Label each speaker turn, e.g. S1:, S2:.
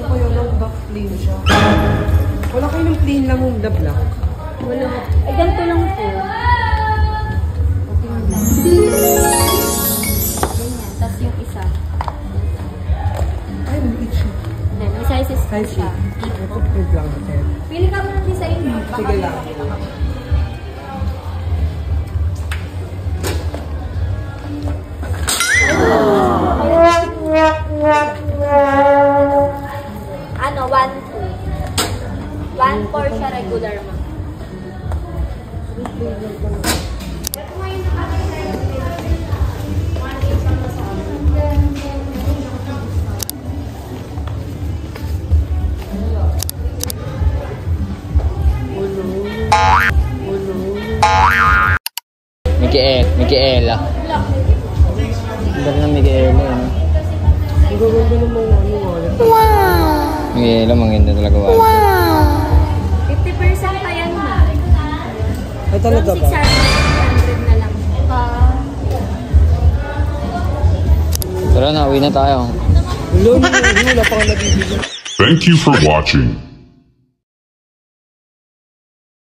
S1: Gusto ko yun ng black plain siya. Wala kayo ng plain lang yung the black.
S2: Wala. Ay, ganito lang po. Ganyan. Tapos yung isa.
S1: Ay, maliit siya.
S2: May sizes po siya.
S1: Ito lang.
S2: Pili ka mo ng design mo.
S1: Sige lang.
S2: Ano, 1-2. 1-4 siya regular mo.
S3: Micaela. Ang ganda ng Micaela, eh.
S1: Ang gaganda ng mga wallet.
S3: Wow! Micaela, maganda talaga wallet.
S2: Wow! 50% pa yan na.
S1: Ay, talaga ba?
S2: 600 na lang.
S3: Tara na, uwi na tayo.
S1: Wala pa ka nabibigyan.
S4: Thank you for watching.